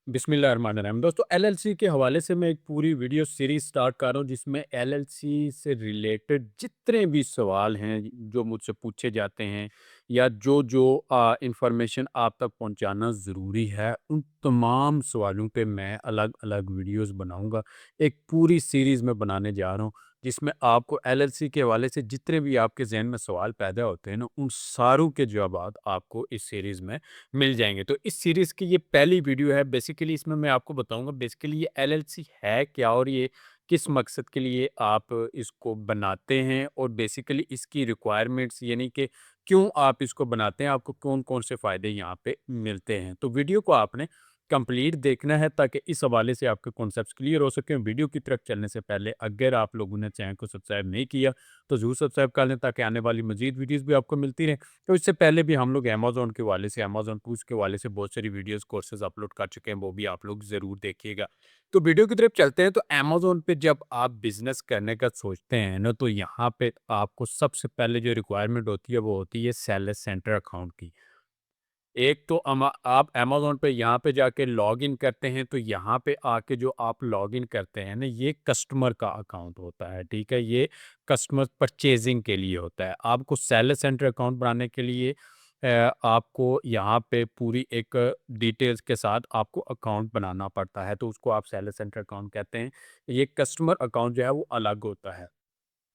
बिस्मिल्लाहिर्रहमानिर्रहीम। दोस्तों एलएलसी के हवाले से मैं एक पूरी वीडियो सीरीज स्टार्ट कर रहा हूँ जिसमें एलएलसी से रिलेटेड जितने भी सवाल हैं जो मुझसे पूछे जाते हैं या जो जो इंफॉर्मेशन आप तक पहुँचाना ज़रूरी है उन तमाम सवालों पे मैं अलग अलग वीडियोस बनाऊंगा। एक पूरी सीरीज में बनाने जा रहा हूँ जिसमें आपको एलएलसी के हवाले से जितने भी आपके जहन में सवाल पैदा होते हैं ना उन सारों के जवाब आपको इस सीरीज में मिल जाएँगे। तो इस सीरीज़ की ये पहली वीडियो है। बेसिकली इसमें मैं आपको बताऊँगा बेसिकली ये एलएलसी है क्या और ये किस मकसद के लिए आप इसको बनाते हैं और बेसिकली इसकी रिक्वायरमेंट्स यानी कि क्यों आप इसको बनाते हैं, आपको कौन-कौन से फ़ायदे यहाँ पे मिलते हैं। तो वीडियो को आपने कंप्लीट देखना है ताकि इस हवाले से आपके कॉन्सेप्ट्स क्लियर हो सकें। वीडियो की तरफ चलने से पहले अगर आप लोगों ने चैनल को सब्सक्राइब नहीं किया तो ज़रूर सब्सक्राइब कर लें ताकि आने वाली मज़ीद वीडियोज़ भी आपको मिलती रहें। तो इससे पहले भी हम लोग अमेज़न के हवाले से, अमेज़न टूल्स के हवाले से बहुत सारी वीडियोज़, कोर्सेज़ अपलोड कर चुके हैं, वो भी आप लोग ज़रूर देखिएगा। तो वीडियो की तरफ चलते हैं। तो अमेज़न पे जब आप बिज़नेस करने का सोचते हैं ना, तो यहाँ पे आपको सबसे पहले जो रिक्वायरमेंट होती है, वो होती है सेलर सेंटर अकाउंट की। एक तो आप अमेज़न पे यहाँ पे जाके लॉगिन करते हैं, तो यहाँ पे आके जो आप लॉगिन करते हैं ना, ये कस्टमर का अकाउंट होता है, ठीक है? ये कस्टमर परचेज़िंग के लिए होता है। आपको सेलर सेंटर अकाउंट बनाने के लिए आपको यहाँ पे पूरी एक डिटेल्स के साथ आपको अकाउंट बनाना पड़ता है, तो उसको आप सेलर सेंटर अकाउंट कहते हैं। ये कस्टमर अकाउंट जो है, वो अलग होता है।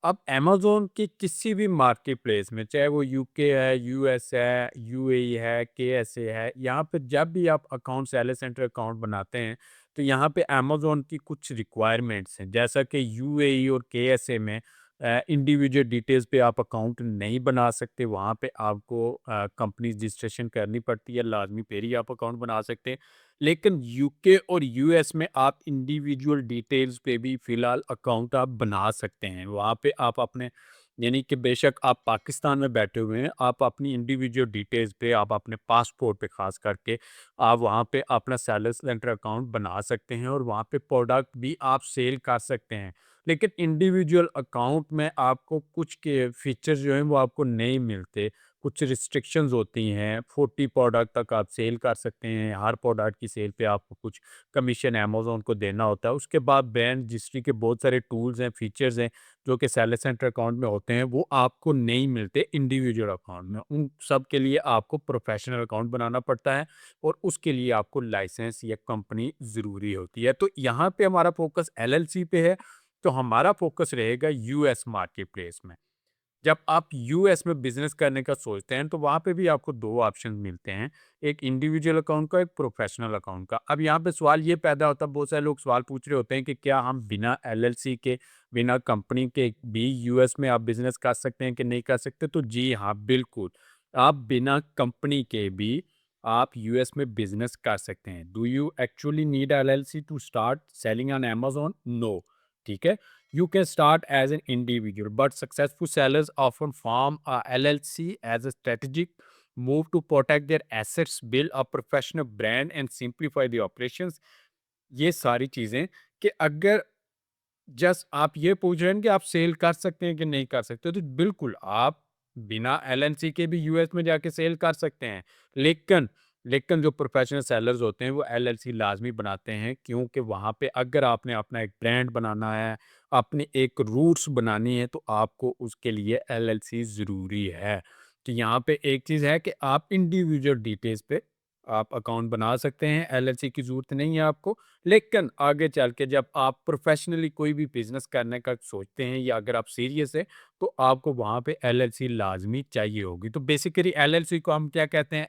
अब अमेज़न के किसी भी मार्केट प्लेस में, चाहे वो यूके है, यूएस है, यूएई है, केएसए है, यहाँ पे जब भी आप अकाउंट सेलर सेंटर अकाउंट बनाते हैं, तो यहाँ पे अमेज़न की कुछ रिक्वायरमेंट्स हैं। जैसा कि यूएई और केएसए में इंडिविजुअल डिटेल्स पे आप अकाउंट नहीं बना सकते, वहाँ पे आपको कंपनी रजिस्ट्रेशन करनी पड़ती है लाज़मी, फिर ही आप अकाउंट बना सकते हैं। लेकिन यूके और यूएस में आप इंडिविजुअल डिटेल्स पे भी फ़िलहाल अकाउंट आप बना सकते हैं। वहाँ पे आप अपने यानी कि बेशक आप पाकिस्तान में बैठे हुए हैं, आप अपनी इंडिविजुअल डिटेल्स पे, आप अपने पासपोर्ट पे ख़ास करके, आप वहाँ पे अपना सेलर सेंटर अकाउंट बना सकते हैं और वहाँ पे प्रोडक्ट भी आप सेल कर सकते हैं। लेकिन इंडिविजुअल अकाउंट में आपको कुछ के फीचर्स जो हैं वो आपको नहीं मिलते। कुछ रिस्ट्रिक्शंस होती हैं, 40 प्रोडक्ट तक आप सेल कर सकते हैं, हर प्रोडक्ट की सेल पे आपको कुछ कमीशन अमेज़न को देना होता है। उसके बाद ब्रांड रजिस्ट्री के बहुत सारे टूल्स हैं, फीचर्स हैं, जो कि सेलर सेंटर अकाउंट में होते हैं, वो आपको नहीं मिलते इंडिविजुअल अकाउंट में। उन सब के लिए आपको प्रोफेशनल अकाउंट बनाना पड़ता है और उसके लिए आपको लाइसेंस या कंपनी ज़रूरी होती है। तो यहाँ पे हमारा फ़ोकस एलएलसी पे है, तो हमारा फ़ोकस रहेगा यूएस मार्केट प्लेस में। जब आप यूएस में बिज़नेस करने का सोचते हैं, तो वहाँ पे भी आपको 2 ऑप्शन मिलते हैं, एक इंडिविजुअल अकाउंट का, एक प्रोफ़ेशनल अकाउंट का। अब यहाँ पे सवाल ये पैदा होता है, बहुत सारे लोग सवाल पूछ रहे होते हैं कि क्या हम बिना एलएलसी के, बिना कंपनी के भी यूएस में आप बिज़नेस कर सकते हैं कि नहीं कर सकते? तो जी हाँ, बिल्कुल। आप बिना कंपनी के भी आप यूएस में बिज़नेस कर सकते हैं। Do you actually need LLC to start selling on Amazon? No, ठीक है? You can start as an individual, but successful sellers often form a LLC as a strategic move to protect their assets, build a professional brand, and simplify the operations. ये सारी चीजें कि अगर just आप ये पूछ रहे हैं कि आप सेल कर सकते हैं कि नहीं कर सकते, तो बिल्कुल आप बिना एलएलसी के भी यूएस में जाके सेल कर सकते हैं। लेकिन लेकिन जो प्रोफेशनल सेलर्स होते हैं वो एलएलसी लाजमी बनाते हैं, क्योंकि वहाँ पे अगर आपने अपना एक ब्रांड बनाना है, अपनी एक रूट्स बनानी है, तो आपको उसके लिए एलएलसी ज़रूरी है। तो यहाँ पे एक चीज़ है कि आप इंडिविजुअल डिटेल्स पे आप अकाउंट बना सकते हैं, एलएलसी की ज़रूरत नहीं है आपको। लेकिन आगे चल के जब आप प्रोफेशनली कोई भी बिजनेस करने का सोचते हैं या अगर आप सीरियस है, तो आपको वहाँ पे एलएलसी लाजमी चाहिए होगी। तो बेसिकली एलएलसी को हम क्या कहते हैं?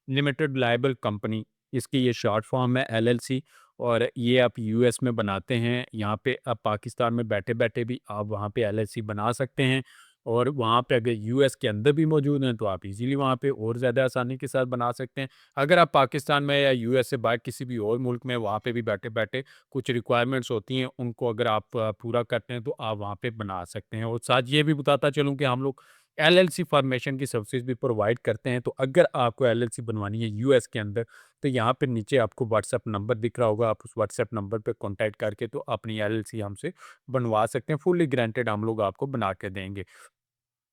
लिमिटेड लायबल कंपनी, इसकी ये शॉर्ट फॉर्म है एलएलसी। और ये आप यूएस में बनाते हैं, यहाँ पे आप पाकिस्तान में बैठे बैठे भी आप वहाँ पे एलएलसी बना सकते हैं। और वहाँ पे अगर यूएस के अंदर भी मौजूद हैं, तो आप इजीली वहाँ पे और ज़्यादा आसानी के साथ बना सकते हैं। अगर आप पाकिस्तान में या यूएस से बाहर किसी भी और मुल्क में, वहाँ पे भी बैठे-बैठे कुछ रिक्वायरमेंट्स होती हैं, उनको अगर आप पूरा करते हैं, तो आप वहाँ पे बना सकते हैं। और साथ ये भी बताता चलूँ कि हम लोग एलएलसी फॉर्मेशन की सर्विसेज भी प्रोवाइड करते हैं। तो अगर आपको एलएलसी बनवानी है यूएस के अंदर, तो यहाँ पे नीचे आपको व्हाट्सएप नंबर दिख रहा होगा, आप उस व्हाट्सएप नंबर पे कॉन्टैक्ट करके तो अपनी एलएलसी हमसे बनवा सकते हैं। फुल्ली ग्रांटेड हम लोग आपको बना के देंगे।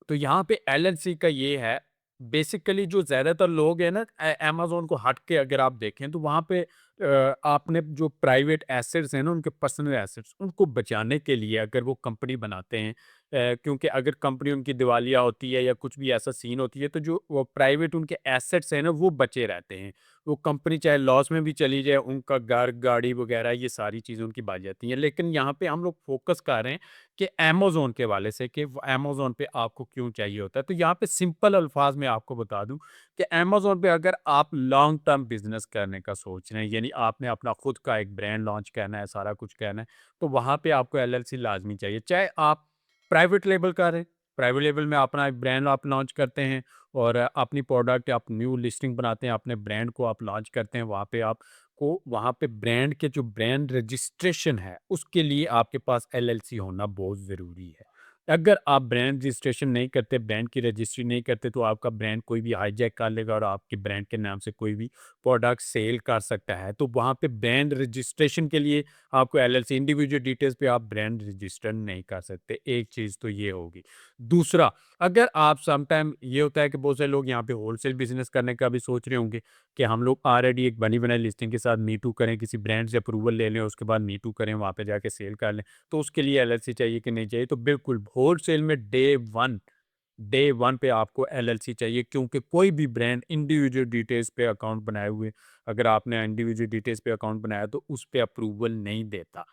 तो यहाँ पे एलएलसी का ये है, बेसिकली जो ज़्यादातर लोग हैं ना, अमेज़न को हट के अगर आप देखें, तो वहाँ पे आपने जो प्राइवेट एसेट्स हैं ना, उनके पर्सनल एसेट्स, उनको बचाने के लिए अगर वो कंपनी बनाते हैं, क्योंकि अगर कंपनी उनकी दिवालिया होती है या कुछ भी ऐसा सीन होती है, तो जो वो प्राइवेट उनके एसेट्स हैं ना, वो बचे रहते हैं। वो कंपनी चाहे लॉस में भी चली जाए, उनका घर, गाड़ी वगैरह ये सारी चीज़ें उनकी बच जाती हैं। लेकिन यहाँ पे हम लोग फ़ोकस कर रहे हैं कि अमेज़न के हवाले से, कि वो अमेज़न पे आपको क्यों चाहिए होता है। तो यहाँ पे सिंपल अल्फ़ाज़ में आपको बता दूँ कि अमेज़न पे अगर आप लॉन्ग टर्म बिज़नेस करने का सोच रहे हैं, यानी आपने अपना खुद का एक ब्रांड लॉन्च करना है, सारा कुछ करना है, तो वहाँ पे आपको एलएलसी लाज़मी चाहिए। चाहे आप प्राइवेट लेबल का रहे, प्राइवेट लेबल में अपना एक ब्रांड आप लॉन्च करते हैं और अपनी प्रोडक्ट आप न्यू लिस्टिंग बनाते हैं, अपने ब्रांड को आप लॉन्च करते हैं, वहाँ पे आपको वहाँ पे ब्रांड के जो ब्रांड रजिस्ट्रेशन है, उसके लिए आपके पास एलएलसी होना बहुत ज़रूरी है। अगर आप ब्रांड रजिस्ट्रेशन नहीं करते, ब्रांड की रजिस्ट्री नहीं करते, तो आपका ब्रांड कोई भी हाईजैक कर लेगा और आपके ब्रांड के नाम से कोई भी प्रोडक्ट सेल कर सकता है। तो वहाँ पे ब्रांड रजिस्ट्रेशन के लिए आपको एलएलसी, इंडिविजुअल डिटेल्स पे आप ब्रांड रजिस्टर नहीं कर सकते। एक चीज़ तो ये होगी। दूसरा, अगर आप समटाइम ये होता है कि बहुत सारे लोग यहाँ पे होलसेल बिज़नेस करने का भी सोच रहे होंगे कि हम लोग ऑलरेडी एक बनी-बनाई लिस्टिंग के साथ मी टू करें, किसी ब्रांड से अप्रूवल ले लें, उसके बाद मी टू करें, वहाँ पे जाके सेल कर लें। तो उसके लिए एलएलसी चाहिए कि नहीं चाहिए? तो बिल्कुल होलसेल में डे 1 पे आपको एलएलसी चाहिए, क्योंकि कोई भी ब्रांड इंडिविजुअल डिटेल्स पे अकाउंट बनाए हुए, अगर आपने इंडिविजुअल डिटेल्स पे अकाउंट बनाया तो उस पे अप्रूवल नहीं देता।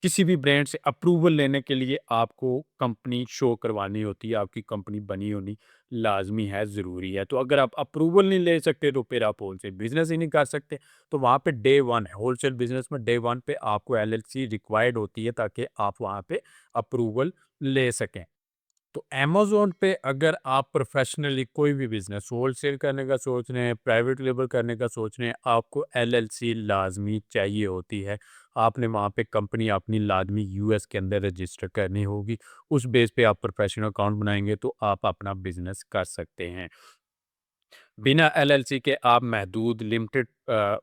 किसी भी ब्रांड से अप्रूवल लेने के लिए आपको कंपनी शो करवानी होती है, आपकी कंपनी बनी होनी लाज़मी है, ज़रूरी है। तो अगर आप अप्रूवल नहीं ले सकते, तो फिर आप होलसेल बिज़नेस ही नहीं कर सकते। तो वहाँ पे डे 1 है, होलसेल बिज़नेस में डे 1 पे आपको एलएलसी रिक्वायर्ड होती है, ताकि आप वहाँ पे अप्रूवल ले सकें। तो अमेज़न पे अगर आप प्रोफ़ेशनली कोई भी बिज़नेस होलसेल करने का सोच रहे हैं, प्राइवेट लेबल करने का सोच रहे हैं, आपको एलएलसी लाज़मी चाहिए होती है। आपने वहाँ पे कंपनी अपनी लाज़मी यूएस के अंदर रजिस्टर करनी होगी। उस बेस पे आप प्रोफ़ेशनल अकाउंट बनाएँगे, तो आप अपना बिज़नेस कर सकते हैं। बिना एलएलसी के आप महदूद लिमिटेड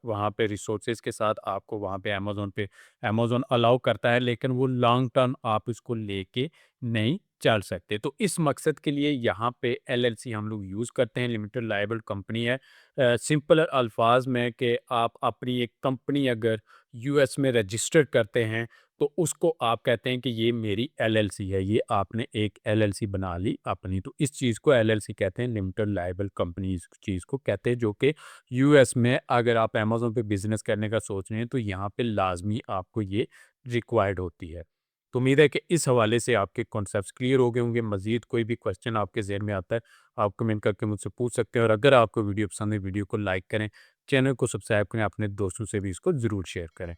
वहाँ पे रिसोर्सेज के साथ आपको वहाँ पे अमेज़न अलाउ करता है, लेकिन वो लॉन्ग टर्म आप इसको लेके नहीं चल सकते। तो इस मकसद के लिए यहाँ पे एलएलसी हम लोग यूज़ करते हैं, लिमिटेड लायबल कंपनी है। सिंपल अल्फाज में कि आप अपनी एक कंपनी अगर यूएस में रजिस्टर करते हैं, तो उसको आप कहते हैं कि ये मेरी एलएलसी है, ये आपने एक एलएलसी बना ली अपनी। तो इस चीज़ को एलएलसी कहते हैं, लिमिटेड लायबल कंपनी इस चीज़ को कहते हैं, जो कि यूएस में अगर आप अमेज़न पे बिज़नेस करने का सोच रहे हैं, तो यहाँ पे लाज़मी आपको ये रिक्वायर्ड होती है। तो उम्मीद है कि इस हवाले से आपके कॉन्सेप्ट्स क्लियर हो गए होंगे। मज़ीद कोई भी क्वेश्चन आपके ज़हन में आता है, आप कमेंट करके मुझसे पूछ सकते हैं, और अगर आपको वीडियो पसंद है, वीडियो को लाइक करें, चैनल को सब्सक्राइब करें, अपने दोस्तों से भी इसको ज़रूर शेयर करें।